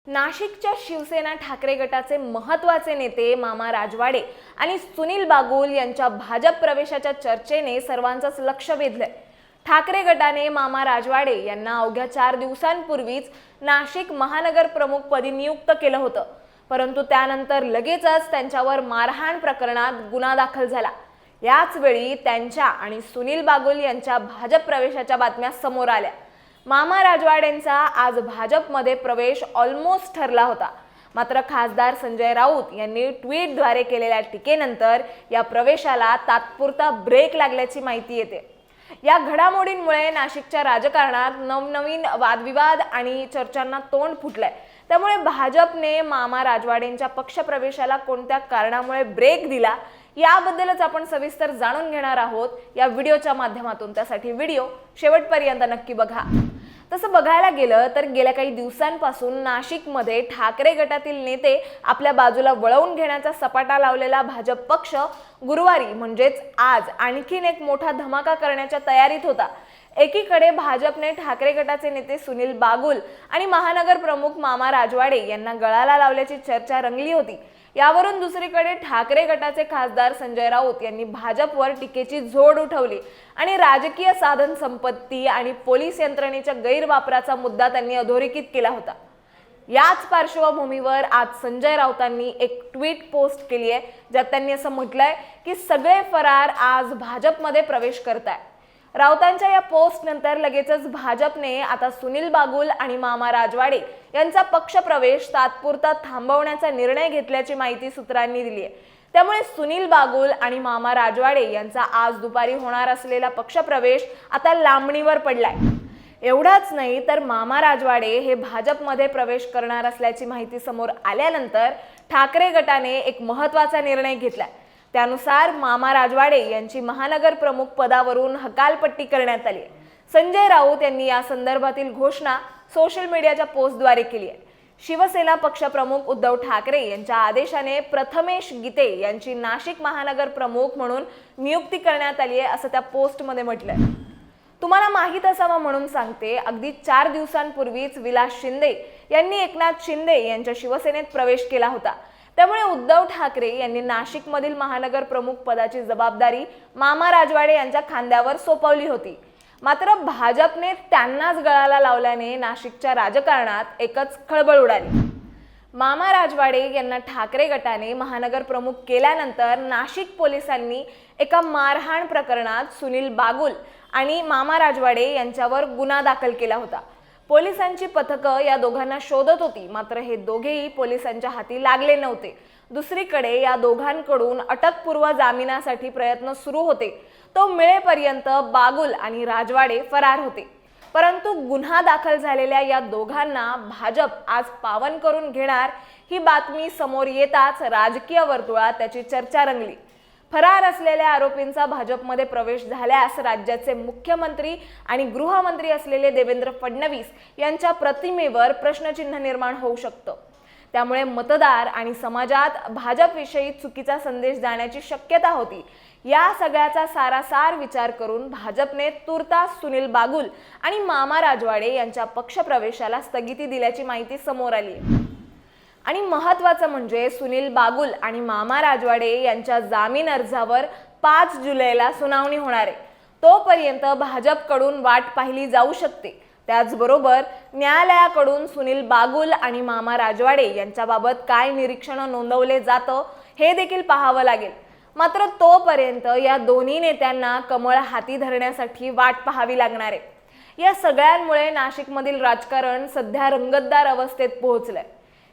नाशिकच्या शिवसेना ठाकरे गटाचे महत्त्वाचे नेते मामा राजवाडे आणि सुनील बागुल यांच्या भाजप प्रवेशाच्या चर्चेने सर्वांचंच लक्ष वेधलंय। ठाकरे गटाने मामा राजवाडे यांना अवघ्या 4 दिवसांपूर्वीच नाशिक महानगर प्रमुख पदी नियुक्त केलं होतं, परंतु त्यानंतर लगेचच त्यांच्यावर मारहाण प्रकरणात गुन्हा दाखल झाला। याच वेळी त्यांच्या आणि सुनील बागुल यांच्या भाजप प्रवेशाच्या बातम्या समोर आल्या। मामा राजवाडेंचा आज भाजपमध्ये प्रवेश ऑलमोस्ट ठरला होता, मात्र खासदार संजय राऊत यांनी ट्विटद्वारे केलेल्या टीकेनंतर या प्रवेशाला तात्पुरता ब्रेक लागल्याची माहिती येते। या घडामोडींमुळे नाशिकच्या राजकारणात नवनवीन वादविवाद आणि चर्चांना तोंड फुटलंय। त्यामुळे भाजपने मामा राजवाडेंच्या पक्षप्रवेशाला कोणत्या कारणामुळे ब्रेक दिला याबद्दलच आपण सविस्तर जाणून घेणार आहोत या व्हिडिओच्या माध्यमातून। त्यासाठी व्हिडिओ शेवटपर्यंत नक्की बघा। तसं बघायला गेलं तर गेल्या काही दिवसांपासून नाशिकमध्ये ठाकरे गटातील नेते आपल्या बाजूला वळवून घेण्याचा सपाटा लावलेला भाजप पक्ष गुरुवारी म्हणजेच आज आणखीन एक मोठा धमाका करण्याच्या तयारीत होता। एकीकडे भाजपने ठाकरे गटाचे नेते सुनील बागुल आणि महानगर प्रमुख मामा राजवाडे यांना गळाला लावल्याची चर्चा रंगली होती। यावरून दुसरीकडे ठाकरे गटाचे खासदार संजय राऊत यांनी भाजपवर टीकेची झोड उठवली आणि राजकीय साधन संपत्ती आणि पोलीस यंत्रणेच्या गैरवापराचा मुद्दा त्यांनी अधोरेखित केला होता। याच पार्श्वभूमीवर आज संजय राऊतांनी एक ट्विट पोस्ट केली आहे, ज्यात त्यांनी असं म्हटलंय की सगळे फरार आज भाजपमध्ये प्रवेश करताय। राऊतांच्या या पोस्ट नंतर लगेचच भाजपने आता सुनील बागुल आणि मामा राजवाडे यांचा पक्षप्रवेश तात्पुरता थांबवण्याचा निर्णय घेतल्याची माहिती सूत्रांनी दिली आहे। त्यामुळे सुनील बागुल आणि मामा राजवाडे यांचा आज दुपारी होणार असलेला पक्षप्रवेश आता लांबणीवर पडलाय। एवढाच नाही तर मामा राजवाडे हे भाजपमध्ये प्रवेश करणार असल्याची माहिती समोर आल्यानंतर ठाकरे गटाने एक महत्त्वाचा निर्णय घेतलाय। त्यानुसार मामा राजवाडे यांची महानगर प्रमुख पदावरून हकालपट्टी करण्यात आली आहे। संजय राऊत यांनी या संदर्भातील घोषणा सोशल मीडियाच्या पोस्टद्वारे केली आहे। शिवसेना पक्षप्रमुख उद्धव ठाकरे यांच्या आदेशाने प्रथमेश गीते यांची नाशिक महानगर प्रमुख म्हणून नियुक्ती करण्यात आली आहे, असं त्या पोस्टमध्ये म्हटलंय। तुम्हाला माहित असावं म्हणून सांगते, अगदी 4 दिवसांपूर्वीच विलास शिंदे यांनी एकनाथ शिंदे यांच्या शिवसेनेत प्रवेश केला होता। त्यामुळे उद्धव ठाकरे यांनी नाशिकमधील महानगर प्रमुख पदाची जबाबदारी मामा राजवाडे यांच्या खांद्यावर सोपवली होती। मात्र भाजपने त्यांनाच गळाला लावल्याने नाशिकच्या राजकारणात एकच खळबळ उडाली। मामा राजवाडे यांना ठाकरे गटाने महानगर प्रमुख केल्यानंतर नाशिक पोलिसांनी एका मारहाण प्रकरणात सुनील बागुल आणि मामा राजवाडे यांच्यावर गुन्हा दाखल केला होता। पोलिसांची पथकं या दोघांना शोधत होती, मात्र हे दोघेही पोलिसांच्या हाती लागले नव्हते। दुसरीकडे या दोघांकडून अटकपूर्व जामिनासाठी प्रयत्न सुरू होते, तो मिळेपर्यंत बागुल आणि राजवाडे फरार होते। परंतु गुन्हा दाखल झालेल्या या दोघांना भाजप आज पावन करून घेणार ही बातमी समोर येताच राजकीय वर्तुळात त्याची चर्चा रंगली। फरार असलेल्या आरोपींचा भाजपमध्ये प्रवेश झाल्यास राज्याचे मुख्यमंत्री आणि गृहमंत्री असलेले देवेंद्र फडणवीस यांच्या प्रतिमेवर प्रश्नचिन्ह निर्माण होऊ शकतं। त्यामुळे मतदार आणि समाजात भाजपविषयी चुकीचा संदेश जाण्याची शक्यता होती। या सगळ्याचा सारासार विचार करून भाजपने तुर्तास सुनील बागुल आणि मामा राजवाडे यांच्या पक्षप्रवेशाला स्थगिती दिल्याची माहिती समोर आली आहे। आणि महत्त्वाचं म्हणजे सुनील बागुल आणि मामा राजवाडे यांच्या जामीन अर्जावर 5 जुलैला सुनावणी होणार आहे। तोपर्यंत भाजपकडून वाट पाहिली जाऊ शकते। त्याचबरोबर न्यायालयाकडून सुनील बागुल आणि मामा राजवाडे यांच्याबाबत काय निरीक्षण नोंदवले जातं हे देखील पाहावं लागेल। मात्र तोपर्यंत या दोन्ही नेत्यांना कमळ हाती धरण्यासाठी वाट पाहावी लागणार आहे। या सगळ्यांमुळे नाशिकमधील राजकारण सध्या रंगतदार अवस्थेत पोहोचलंय।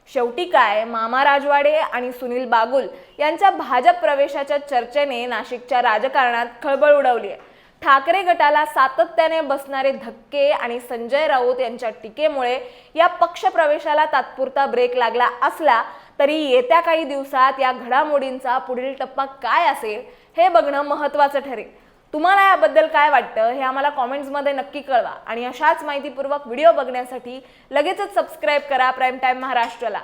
शेवटी काय, मामा राजवाडे आणि सुनील बागुल यांच्या भाजप प्रवेशाच्या चर्चेने नाशिकच्या राजकारणात खळबळ उडवली आहे। ठाकरे गटाला सातत्याने बसणारे धक्के आणि संजय राऊत यांच्या टीकेमुळे या पक्षप्रवेशाला तात्पुरता ब्रेक लागला असला तरी येत्या काही दिवसात या घडामोडींचा पुढील टप्पा काय असेल हे बघणं महत्त्वाचं ठरेल। तुम्हाला याबद्दल काय वाटतं हे आम्हाला कॉमेंट्समध्ये नक्की कळवा आणि अशाच माहितीपूर्वक व्हिडिओ बघण्यासाठी लगेचच सबस्क्राईब करा प्राईम टाइम महाराष्ट्राला।